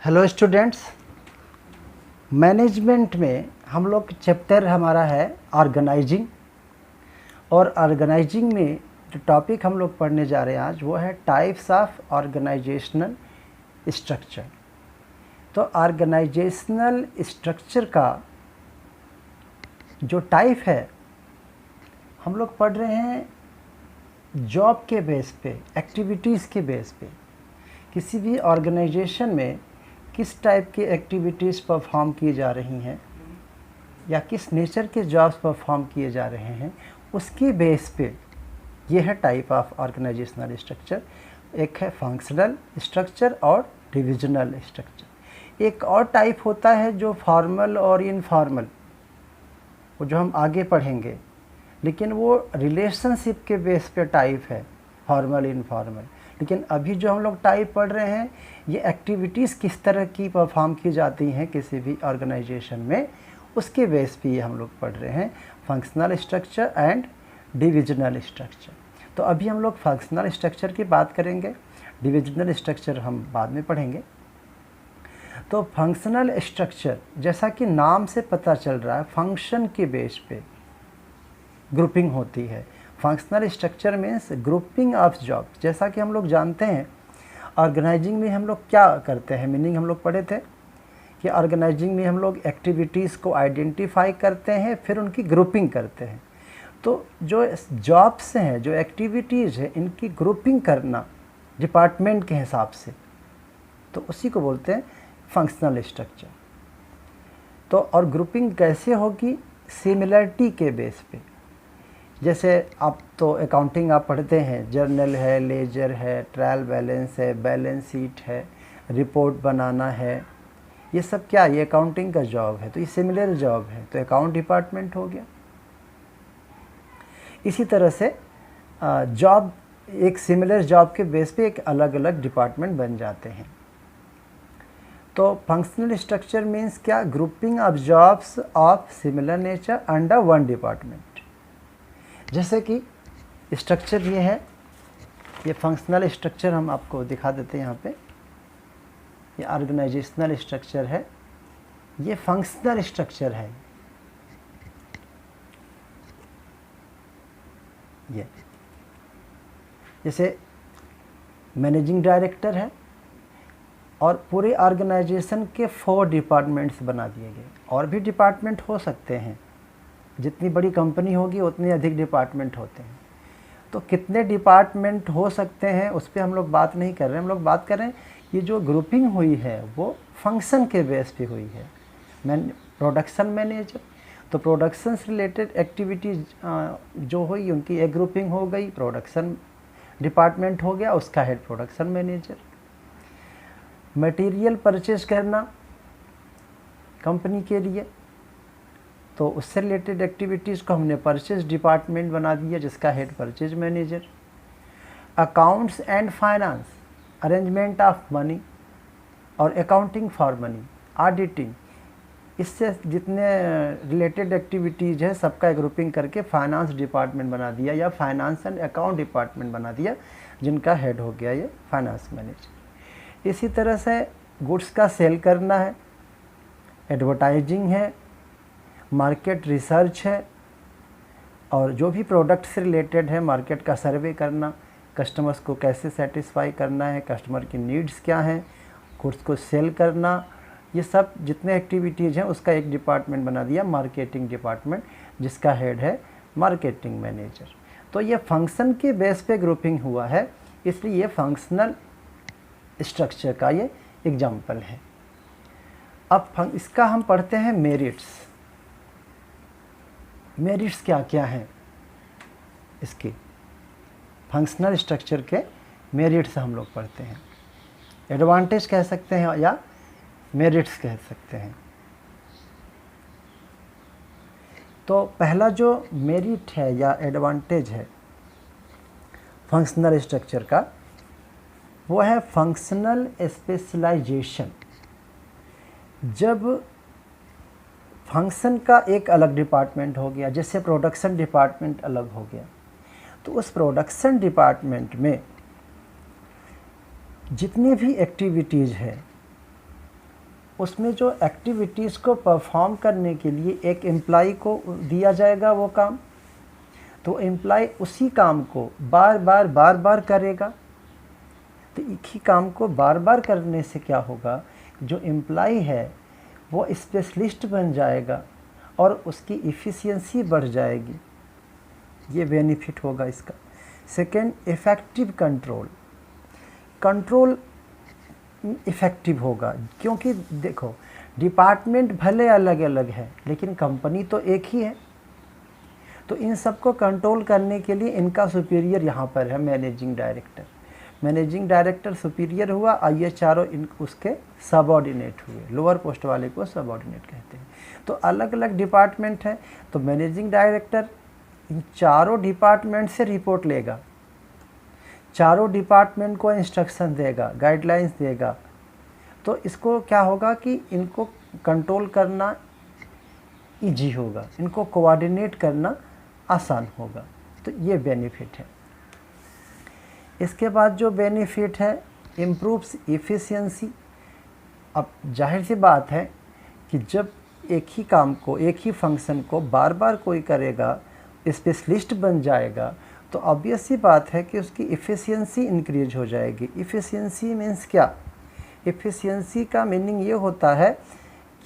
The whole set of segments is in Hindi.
हेलो स्टूडेंट्स, मैनेजमेंट में हम लोग चैप्टर हमारा है ऑर्गेनाइजिंग। और ऑर्गेनाइजिंग में जो टॉपिक हम लोग पढ़ने जा रहे हैं आज वो है टाइप्स ऑफ ऑर्गेनाइजेशनल स्ट्रक्चर। तो ऑर्गेनाइजेशनल स्ट्रक्चर का जो टाइप है हम लोग पढ़ रहे हैं जॉब के बेस पे, एक्टिविटीज़ के बेस पे। किसी भी ऑर्गेनाइजेशन में किस टाइप की एक्टिविटीज़ परफॉर्म की जा रही हैं या किस नेचर के जॉब्स परफॉर्म किए जा रहे हैं, उसके बेस पे ये है टाइप ऑफ ऑर्गेनाइजेशनल स्ट्रक्चर। एक है फंक्शनल स्ट्रक्चर और डिविजनल स्ट्रक्चर। एक और टाइप होता है जो फॉर्मल और इनफॉर्मल, वो जो हम आगे पढ़ेंगे, लेकिन वो रिलेशनशिप के बेस पे टाइप है, फॉर्मल इनफॉर्मल। लेकिन अभी जो हम लोग टाइप पढ़ रहे हैं ये एक्टिविटीज़ किस तरह की परफॉर्म की जाती हैं किसी भी ऑर्गेनाइजेशन में, उसके बेस पे ये हम लोग पढ़ रहे हैं functional structure and divisional structure. तो अभी हम लोग फंक्शनल स्ट्रक्चर की बात करेंगे, डिविजनल स्ट्रक्चर हम बाद में पढ़ेंगे। तो फंक्शनल स्ट्रक्चर जैसा कि नाम से पता चल रहा है, फंक्शन के बेस पे ग्रुपिंग होती है। Functional structure means grouping of job. जैसा कि हम लोग जानते हैं ऑर्गेनाइजिंग में हम लोग क्या करते हैं, मीनिंग हम लोग पढ़े थे कि ऑर्गेनाइजिंग में हम लोग एक्टिविटीज़ को आइडेंटिफाई करते हैं, फिर उनकी ग्रुपिंग करते हैं। तो जो जॉब्स हैं, जो एक्टिविटीज़ है, इनकी ग्रुपिंग करना डिपार्टमेंट के हिसाब से, तो उसी को बोलते हैं फंक्शनल स्ट्रक्चर। तो और ग्रुपिंग कैसे होगी? सिमिलरिटी के बेस पे। जैसे आप तो अकाउंटिंग आप पढ़ते हैं, जर्नल है, लेजर है, ट्रायल बैलेंस है, बैलेंस शीट है, रिपोर्ट बनाना है, ये सब क्या, ये अकाउंटिंग का जॉब है। तो ये सिमिलर जॉब है, तो अकाउंट डिपार्टमेंट हो गया। इसी तरह से जॉब, एक सिमिलर जॉब के बेस पे एक अलग अलग डिपार्टमेंट बन जाते हैं। तो फंक्शनल स्ट्रक्चर मीन्स क्या? Grouping of jobs of similar nature under one department. जैसे कि स्ट्रक्चर ये है, ये फंक्शनल स्ट्रक्चर हम आपको दिखा देते हैं यहाँ पे। ये ऑर्गेनाइजेशनल स्ट्रक्चर है, ये फंक्शनल स्ट्रक्चर है। ये जैसे मैनेजिंग डायरेक्टर है और पूरे ऑर्गेनाइजेशन के 4 डिपार्टमेंट्स बना दिए गए। और भी डिपार्टमेंट हो सकते हैं, जितनी बड़ी कंपनी होगी उतने अधिक डिपार्टमेंट होते हैं। तो कितने डिपार्टमेंट हो सकते हैं उस पर हम लोग बात नहीं कर रहे हैं। हम लोग बात कर रहे हैं ये जो ग्रुपिंग हुई है वो फंक्शन के बेस पे हुई है। प्रोडक्शन मैनेजर, तो प्रोडक्शन से रिलेटेड एक्टिविटीज़ जो हुई उनकी एक ग्रुपिंग हो गई, प्रोडक्शन डिपार्टमेंट हो गया, उसका head production manager. Material purchase करना कंपनी के लिए, तो उससे रिलेटेड एक्टिविटीज़ को हमने परचेज डिपार्टमेंट बना दिया, जिसका head purchase manager. Accounts and finance, arrangement of money और अकाउंटिंग फॉर मनी, ऑडिटिंग, इससे जितने रिलेटेड एक्टिविटीज़ है सबका ग्रुपिंग करके फाइनेंस डिपार्टमेंट बना दिया या फाइनेंस एंड अकाउंट डिपार्टमेंट बना दिया, जिनका हेड हो गया ये फाइनेंस मैनेजर। इसी तरह से गुड्स का सेल करना है, एडवर्टाइजिंग है, मार्केट रिसर्च है, और जो भी प्रोडक्ट से रिलेटेड है मार्केट का सर्वे करना, कस्टमर्स को कैसे सेटिस्फाई करना है, कस्टमर की नीड्स क्या हैं, गुड्स को सेल करना, ये सब जितने एक्टिविटीज़ हैं उसका एक डिपार्टमेंट बना दिया, मार्केटिंग डिपार्टमेंट, जिसका हेड है मार्केटिंग मैनेजर। तो ये फंक्शन के बेस पे ग्रुपिंग हुआ है, इसलिए ये फंक्शनल स्ट्रक्चर का ये एग्जाम्पल है। अब इसका हम पढ़ते हैं मेरिट्स। मेरिट्स क्या क्या हैं इसके? फंक्शनल स्ट्रक्चर के मेरिट्स हम लोग पढ़ते हैं। एडवांटेज कह सकते हैं या मेरिट्स कह सकते हैं। तो पहला जो मेरिट है या एडवांटेज है फंक्शनल स्ट्रक्चर का, वो है फंक्शनल स्पेशलाइजेशन। जब फंक्शन का एक अलग डिपार्टमेंट हो गया, जैसे प्रोडक्शन डिपार्टमेंट अलग हो गया, तो उस प्रोडक्शन डिपार्टमेंट में जितनी भी एक्टिविटीज़ है उसमें जो एक्टिविटीज़ को परफॉर्म करने के लिए एक एम्प्लॉय को दिया जाएगा वो काम, तो एम्प्लॉय उसी काम को बार बार करेगा। तो एक ही काम को बार बार करने से क्या होगा, जो एम्प्लॉय है वो स्पेशलिस्ट बन जाएगा और उसकी इफ़िशियंसी बढ़ जाएगी। ये बेनिफिट होगा इसका। सेकेंड, इफ़ेक्टिव कंट्रोल इफ़ेक्टिव होगा, क्योंकि देखो डिपार्टमेंट भले अलग अलग है लेकिन कंपनी तो एक ही है। तो इन सबको कंट्रोल करने के लिए इनका सुपीरियर यहाँ पर है मैनेजिंग डायरेक्टर सुपीरियर हुआ, और ये चारों उसके सबऑर्डिनेट हुए, लोअर पोस्ट वाले को सबऑर्डिनेट कहते हैं। तो अलग अलग डिपार्टमेंट हैं, तो मैनेजिंग डायरेक्टर इन चारों डिपार्टमेंट से रिपोर्ट लेगा, चारों डिपार्टमेंट को इंस्ट्रक्शन देगा, गाइडलाइंस देगा। तो इसको क्या होगा कि इनको कंट्रोल करना इजी होगा, इनको कोऑर्डिनेट करना आसान होगा। तो ये बेनिफिट है। इसके बाद जो बेनिफिट है, इम्प्रूव्स इफ़िशियंसी। अब जाहिर सी बात है कि जब एक ही काम को, एक ही फंक्शन को बार बार कोई करेगा, स्पेशलिस्ट बन जाएगा, तो ऑब्वियस सी बात है कि उसकी इफ़िशियंसी इंक्रीज हो जाएगी। इफ़िशियंसी मीन्स क्या? इफ़िशियंसी का मीनिंग ये होता है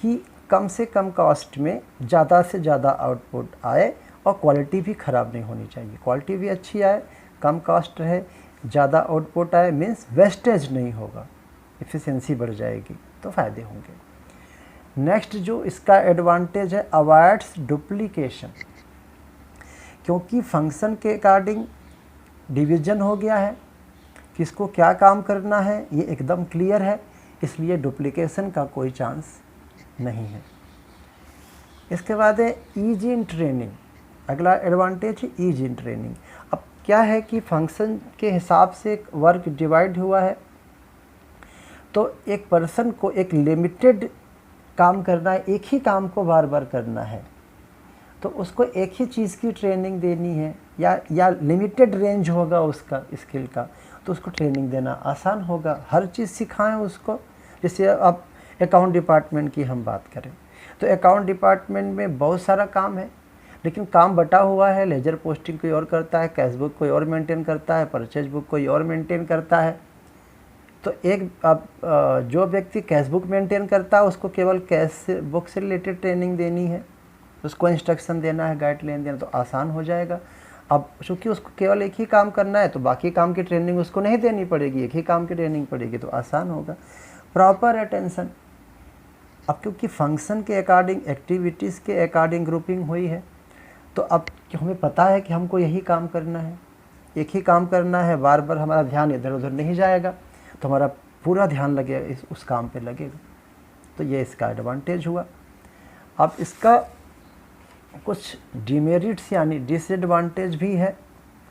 कि कम से कम कॉस्ट में ज़्यादा से ज़्यादा आउटपुट आए और क्वालिटी भी ख़राब नहीं होनी चाहिए। क्वालिटी भी अच्छी आए, कम कॉस्ट रहे, ज़्यादा आउटपुट आए, मीन्स वेस्टेज नहीं होगा, इफ़िशियंसी बढ़ जाएगी, तो फ़ायदे होंगे। नेक्स्ट जो इसका एडवांटेज है, अवॉइड्स डुप्लीकेशन, क्योंकि फंक्शन के अकॉर्डिंग डिवीज़न हो गया है, किसको क्या काम करना है ये एकदम क्लियर है, इसलिए डुप्लीकेशन का कोई चांस नहीं है। इसके बाद है ईज इन ट्रेनिंग। अगला एडवांटेज है ईज इन ट्रेनिंग। अब क्या है कि फंक्शन के हिसाब से वर्क डिवाइड हुआ है, तो एक पर्सन को एक लिमिटेड काम करना है, एक ही काम को बार बार करना है, तो उसको एक ही चीज़ की ट्रेनिंग देनी है, या लिमिटेड रेंज होगा उसका स्किल का, तो उसको ट्रेनिंग देना आसान होगा, हर चीज़ सिखाएं उसको। जैसे अब अकाउंट डिपार्टमेंट की हम बात करें, तो अकाउंट डिपार्टमेंट में बहुत सारा काम है, लेकिन काम बटा हुआ है, लेजर पोस्टिंग कोई और करता है, कैश बुक कोई और मेंटेन करता है, परचेज बुक कोई और मेंटेन करता है। तो एक अब जो व्यक्ति कैश बुक मेंटेन करता है उसको केवल कैश बुक से रिलेटेड ट्रेनिंग देनी है, उसको इंस्ट्रक्शन देना है, गाइडलाइन देना, तो आसान हो जाएगा। अब चूँकि उसको केवल एक ही काम करना है, तो बाकी काम की ट्रेनिंग उसको नहीं देनी पड़ेगी, एक ही काम की ट्रेनिंग पड़ेगी, तो आसान होगा। प्रॉपर अटेंशन, अब क्योंकि फंक्शन के अकॉर्डिंग, एक्टिविटीज़ के अकॉर्डिंग ग्रुपिंग हुई है, तो अब हमें पता है कि हमको यही काम करना है, एक ही काम करना है, बार बार हमारा ध्यान इधर उधर नहीं जाएगा, तो हमारा पूरा ध्यान लगेगा उस काम पे लगेगा। तो ये इसका एडवांटेज हुआ। अब इसका कुछ डिमेरिट्स यानी डिसएडवांटेज भी है,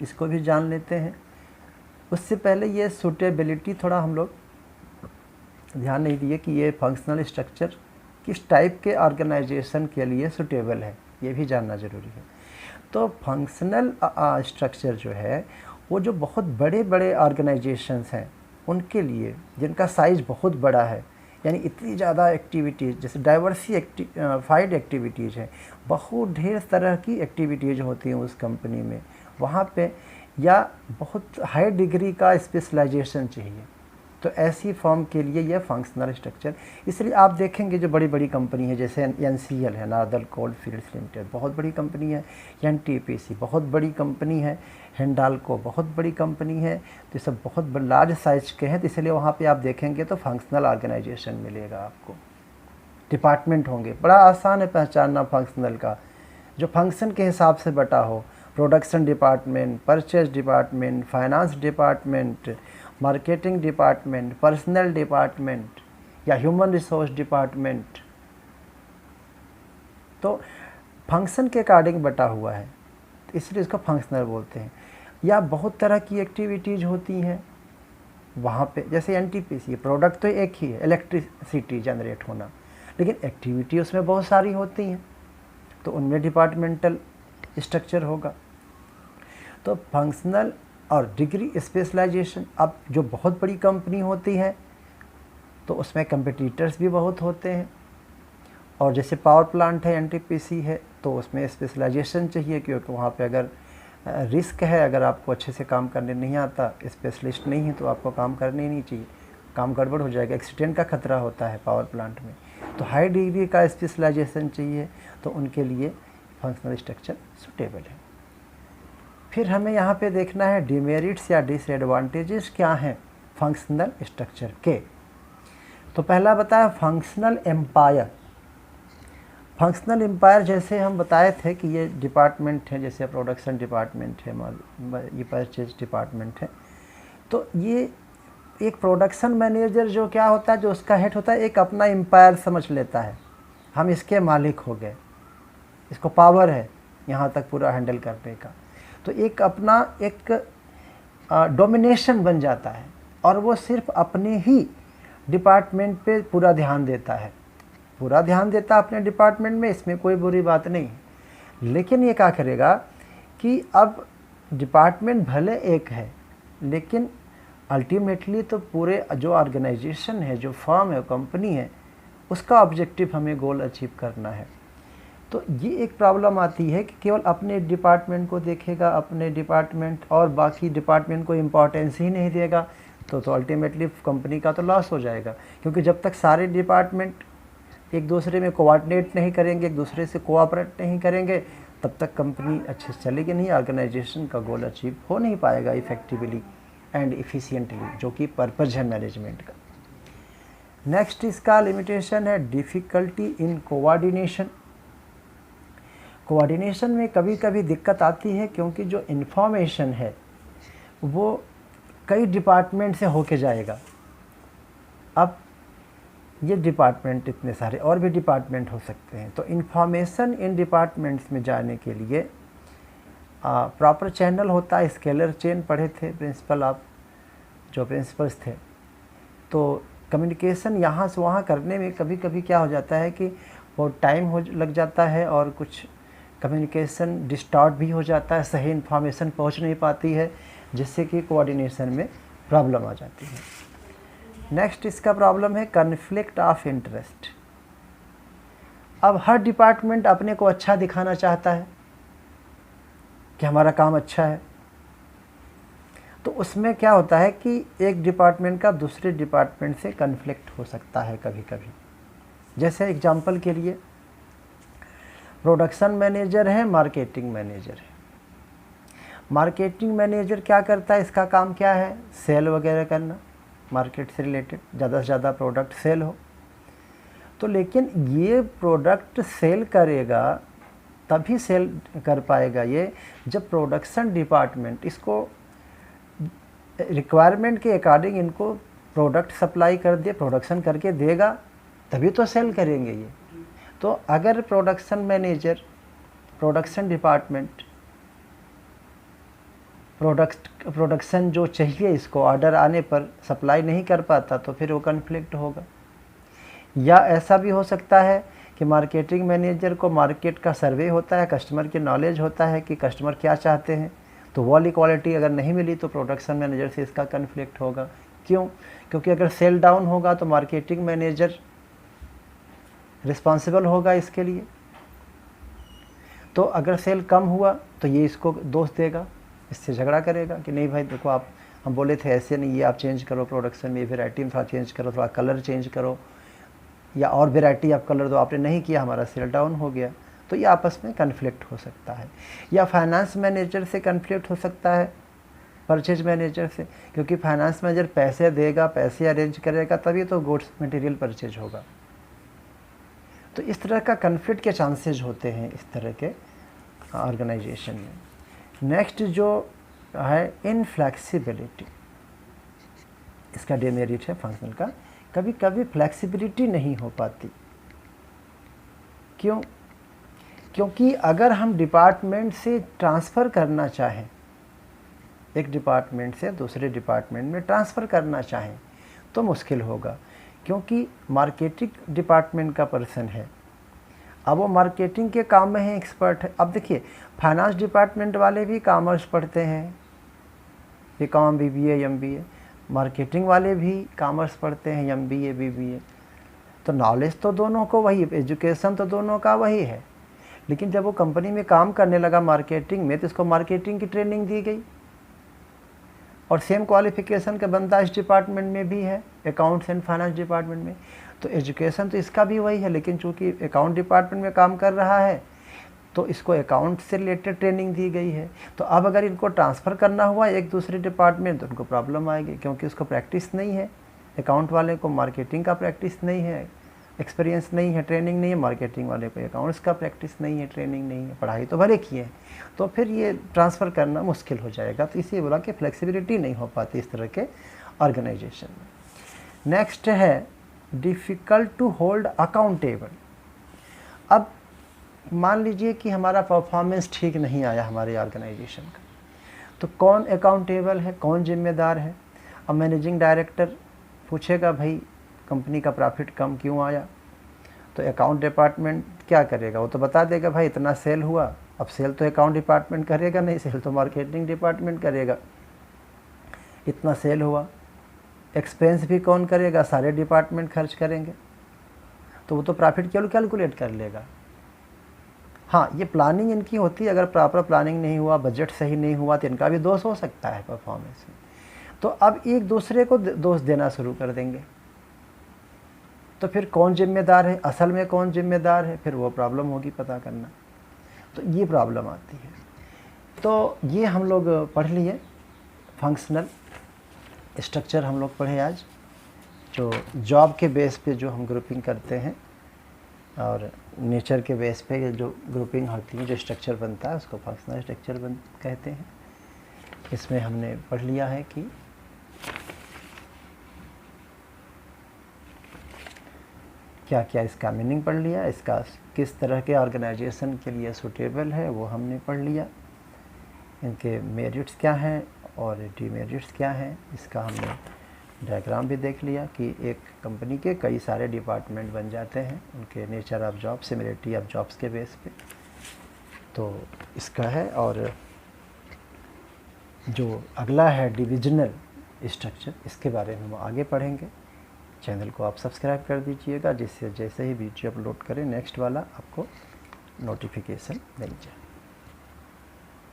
इसको भी जान लेते हैं। उससे पहले ये सूटेबिलिटी थोड़ा हम लोग ध्यान नहीं दिए कि ये फंक्शनल स्ट्रक्चर किस टाइप के ऑर्गेनाइजेशन के लिए सूटेबल है, ये भी जानना ज़रूरी है। तो फंक्शनल स्ट्रक्चर जो है वो जो बहुत बड़े बड़े ऑर्गेनाइजेशंस हैं उनके लिए, जिनका साइज़ बहुत बड़ा है, यानी इतनी ज़्यादा एक्टिविटीज़, जैसे डाइवर्सिफाइड एक्टिविटीज़ हैं, बहुत ढेर तरह की एक्टिविटीज़ होती हैं उस कंपनी में, वहाँ पे या बहुत हाई डिग्री का स्पेशलाइजेशन चाहिए, तो ऐसी फॉर्म के लिए यह फंक्शनल स्ट्रक्चर। इसलिए आप देखेंगे जो बड़ी बड़ी कंपनी है, जैसे NCL है, नार्दल कोल फील्ड्स लिमिटेड, बहुत बड़ी कंपनी है, NTPC बहुत बड़ी कंपनी है, हिंडाल्को बहुत बड़ी कंपनी है, तो सब बहुत लार्ज साइज के हैं, तो इसलिए वहाँ पे आप देखेंगे तो फंक्शनल ऑर्गेनाइजेशन मिलेगा आपको, डिपार्टमेंट होंगे। बड़ा आसान है पहचानना फंक्शनल का, जो फंक्शन के हिसाब से बटा हो, production department, purchase department, finance department, marketing department, personal department या ह्यूमन रिसोर्स डिपार्टमेंट, तो फंक्शन के अकॉर्डिंग बटा हुआ है, तो इसलिए इसको फंक्शनल बोलते हैं। या बहुत तरह की एक्टिविटीज़ होती हैं वहाँ पे, जैसे NTPC, प्रोडक्ट तो एक ही है, इलेक्ट्रिसिटी जनरेट होना, लेकिन एक्टिविटी उसमें बहुत सारी होती हैं, तो उनमें डिपार्टमेंटल स्ट्रक्चर होगा। तो फंक्शनल और डिग्री स्पेशलाइजेशन, अब जो बहुत बड़ी कंपनी होती है तो उसमें कंपटीटर्स भी बहुत होते हैं। और जैसे पावर प्लांट है, एनटीपीसी है, तो उसमें स्पेशलाइजेशन चाहिए, क्योंकि वहाँ पे अगर रिस्क है, अगर आपको अच्छे से काम करने नहीं आता, स्पेशलिस्ट नहीं है, तो आपको काम करने ही नहीं चाहिए, काम गड़बड़ हो जाएगा, एक्सीडेंट का खतरा होता है पावर प्लांट में। तो हाई डिग्री का स्पेशलाइजेशन चाहिए, तो उनके लिए फंक्शनल स्ट्रक्चर सूटेबल है। फिर हमें यहाँ पे देखना है डिमेरिट्स या डिसएडवांटेजेस क्या हैं फंक्शनल स्ट्रक्चर के। तो पहला बताया फंक्शनल एम्पायर। फंक्शनल एम्पायर जैसे हम बताए थे कि ये डिपार्टमेंट है, जैसे प्रोडक्शन डिपार्टमेंट है, ये परचेज डिपार्टमेंट है। तो ये एक प्रोडक्शन मैनेजर जो क्या होता है, जो उसका हेड होता है, एक अपना एम्पायर समझ लेता है, हम इसके मालिक हो गए, इसको पावर है यहाँ तक पूरा हैंडल करने का। तो एक अपना एक डोमिनेशन बन जाता है, और वो सिर्फ अपने ही डिपार्टमेंट पे पूरा ध्यान देता है, पूरा ध्यान देता है अपने डिपार्टमेंट में, इसमें कोई बुरी बात नहीं है। लेकिन ये क्या करेगा कि अब डिपार्टमेंट भले एक है, लेकिन अल्टीमेटली तो पूरे जो ऑर्गेनाइजेशन है, जो फर्म है, कंपनी है, उसका ऑब्जेक्टिव हमें गोल अचीव करना है। तो ये एक प्रॉब्लम आती है कि केवल अपने डिपार्टमेंट को देखेगा, अपने डिपार्टमेंट, और बाकी डिपार्टमेंट को इम्पोर्टेंस ही नहीं देगा, तो अल्टीमेटली कंपनी का तो लॉस हो जाएगा। क्योंकि जब तक सारे डिपार्टमेंट एक दूसरे में कोऑर्डिनेट नहीं करेंगे, एक दूसरे से कोऑपरेट नहीं करेंगे, तब तक कंपनी अच्छे से चलेगी नहीं, ऑर्गेनाइजेशन का गोल अचीव हो नहीं पाएगा इफ़ेक्टिवली एंड एफिशिएंटली, जो कि पर्पज़ है मैनेजमेंट का। नेक्स्ट इसका लिमिटेशन है डिफ़िकल्टी इन कोऑर्डिनेशन। कोऑर्डिनेशन में कभी कभी दिक्कत आती है, क्योंकि जो इन्फॉर्मेशन है वो कई डिपार्टमेंट से होके जाएगा। अब ये डिपार्टमेंट इतने सारे और भी डिपार्टमेंट हो सकते हैं, तो इन्फॉर्मेशन इन डिपार्टमेंट्स में जाने के लिए प्रॉपर चैनल होता है। स्केलर चेन पढ़े थे प्रिंसिपल, आप जो प्रिंसिपल्स थे, तो कम्युनिकेशन यहाँ से वहाँ करने में कभी कभी क्या हो जाता है कि वो टाइम लग जाता है, और कुछ कम्युनिकेशन डिस्टॉर्ट भी हो जाता है, सही इन्फॉर्मेशन पहुँच नहीं पाती है, जिससे कि कोऑर्डिनेशन में प्रॉब्लम आ जाती है। नेक्स्ट इसका प्रॉब्लम है कन्फ्लिक्ट ऑफ इंटरेस्ट। अब हर डिपार्टमेंट अपने को अच्छा दिखाना चाहता है कि हमारा काम अच्छा है, तो उसमें क्या होता है कि एक डिपार्टमेंट का दूसरे डिपार्टमेंट से कन्फ्लिक्ट हो सकता है कभी कभी। जैसे एग्जांपल के लिए प्रोडक्शन मैनेजर है, मार्केटिंग मैनेजर है। मार्केटिंग मैनेजर क्या करता है, इसका काम क्या है, सेल वगैरह करना, मार्केट से रिलेटेड, ज़्यादा से ज़्यादा प्रोडक्ट सेल हो। तो लेकिन ये प्रोडक्ट सेल करेगा, तभी सेल कर पाएगा ये, जब प्रोडक्शन डिपार्टमेंट इसको रिक्वायरमेंट के अकॉर्डिंग इनको प्रोडक्ट सप्लाई कर दे, प्रोडक्शन करके देगा, तभी तो सेल करेंगे ये। तो अगर production manager, production department production जो चाहिए इसको ऑर्डर आने पर सप्लाई नहीं कर पाता, तो फिर वो कन्फ्लिक्ट होगा। या ऐसा भी हो सकता है कि मार्केटिंग मैनेजर को मार्केट का सर्वे होता है, कस्टमर की नॉलेज होता है कि कस्टमर क्या चाहते हैं, तो वो वाली क्वालिटी अगर नहीं मिली तो प्रोडक्शन मैनेजर से इसका कन्फ्लिक्ट होगा। क्यों? क्योंकि अगर सेल डाउन होगा तो मार्केटिंग मैनेजर रिस्पॉन्सिबल होगा इसके लिए, तो अगर सेल कम हुआ तो ये इसको दोष देगा, इससे झगड़ा करेगा कि नहीं भाई देखो, आप हम बोले थे ऐसे नहीं, ये आप चेंज करो, प्रोडक्शन में वेराइटी में थोड़ा चेंज करो, थोड़ा कलर चेंज करो, या और वेराइटी आप कलर दो, आपने नहीं किया, हमारा सेल डाउन हो गया। तो ये आपस में कन्फ्लिक्ट हो सकता है। या फाइनेंस मैनेजर से कन्फ्लिक्ट हो सकता है परचेज मैनेजर से, क्योंकि फाइनेंस मैनेजर पैसे देगा, पैसे अरेंज करेगा, तभी तो गुड्स मटेरियल परचेज होगा। तो इस तरह का कन्फ्लिक्ट के चांसेज होते हैं इस तरह के ऑर्गेनाइजेशन में। नेक्स्ट जो है इनफ्लेक्सिबिलिटी, इसका डेमेरिट है फंक्शनल का, कभी कभी फ्लेक्सिबिलिटी नहीं हो पाती। क्यों? क्योंकि अगर हम डिपार्टमेंट से ट्रांसफ़र करना चाहें, एक डिपार्टमेंट से दूसरे डिपार्टमेंट में ट्रांसफ़र करना चाहें, तो मुश्किल होगा, क्योंकि मार्केटिंग डिपार्टमेंट का पर्सन है, अब वो मार्केटिंग के काम में है, एक्सपर्ट है। अब देखिए फाइनेंस डिपार्टमेंट वाले भी कॉमर्स पढ़ते हैं, बीकॉम, बीबीए, एमबीए, मार्केटिंग वाले भी कॉमर्स पढ़ते हैं, MBA BBA, तो नॉलेज तो दोनों को वही, एजुकेशन तो दोनों का वही है। लेकिन जब वो कंपनी में काम करने लगा मार्केटिंग में, तो इसको मार्केटिंग की ट्रेनिंग दी गई, और सेम क्वालिफिकेशन का बंदा इस डिपार्टमेंट में भी है, अकाउंट्स एंड फाइनेंस डिपार्टमेंट में। तो एजुकेशन तो इसका भी वही है, लेकिन चूंकि अकाउंट डिपार्टमेंट में काम कर रहा है तो इसको अकाउंट से रिलेटेड ट्रेनिंग दी गई है। तो अब अगर इनको ट्रांसफ़र करना हुआ एक दूसरे डिपार्टमेंट तो उनको प्रॉब्लम आएगी, क्योंकि उसको प्रैक्टिस नहीं है। अकाउंट वाले को मार्केटिंग का प्रैक्टिस नहीं है, एक्सपीरियंस नहीं है, ट्रेनिंग नहीं है। मार्केटिंग वाले को अकाउंट्स का प्रैक्टिस नहीं है, ट्रेनिंग नहीं है, पढ़ाई तो भले की है, तो फिर ये ट्रांसफ़र करना मुश्किल हो जाएगा। तो इसीलिए बोला कि फ्लेक्सिबिलिटी नहीं हो पाती इस तरह के ऑर्गेनाइजेशन में। नेक्स्ट है डिफ़िकल्ट टू होल्ड अकाउंटेबल। अब मान लीजिए कि हमारा परफॉर्मेंस ठीक नहीं आया हमारे ऑर्गेनाइजेशन का, तो कौन अकाउंटेबल है, कौन जिम्मेदार है? अब मैनेजिंग डायरेक्टर पूछेगा भाई कंपनी का प्रॉफिट कम क्यों आया, तो अकाउंट डिपार्टमेंट क्या करेगा? वो तो बता देगा भाई इतना सेल हुआ। अब सेल तो अकाउंट डिपार्टमेंट करेगा नहीं, सेल तो मार्केटिंग डिपार्टमेंट करेगा। इतना सेल हुआ, एक्सपेंस भी कौन करेगा? सारे डिपार्टमेंट खर्च करेंगे, तो वो तो प्रॉफिट केवल कैलकुलेट कर लेगा। हाँ, ये प्लानिंग इनकी होती है, अगर प्रॉपर प्लानिंग नहीं हुआ, बजट सही नहीं हुआ, तो इनका भी दोष हो सकता है परफॉर्मेंस में। तो अब एक दूसरे को दोष देना शुरू कर देंगे, तो फिर कौन जिम्मेदार है, असल में कौन जिम्मेदार है, फिर वो प्रॉब्लम होगी पता करना। तो ये प्रॉब्लम आती है। तो ये हम लोग पढ़ लिए फंक्शनल स्ट्रक्चर, हम लोग पढ़े आज, जो जॉब के बेस पे जो हम ग्रुपिंग करते हैं, और नेचर के बेस पे जो ग्रुपिंग होती है, जो स्ट्रक्चर बनता है उसको फंक्शनल स्ट्रक्चर कहते हैं। इसमें हमने पढ़ लिया है कि क्या क्या इसका मीनिंग पढ़ लिया, इसका किस तरह के ऑर्गेनाइजेशन के लिए सूटेबल है वो हमने पढ़ लिया, इनके मेरिट्स क्या हैं और डीमेरिट्स क्या हैं, इसका हमने डायग्राम भी देख लिया कि एक कंपनी के कई सारे डिपार्टमेंट बन जाते हैं उनके nature of job, similarity of jobs के बेस पे। तो इसका है, और जो अगला है डिविजनल स्ट्रक्चर, इसके बारे में हम आगे पढ़ेंगे। चैनल को आप सब्सक्राइब कर दीजिएगा, जिससे जैसे ही वीडियो अपलोड करें नेक्स्ट वाला आपको नोटिफिकेशन मिल जाए।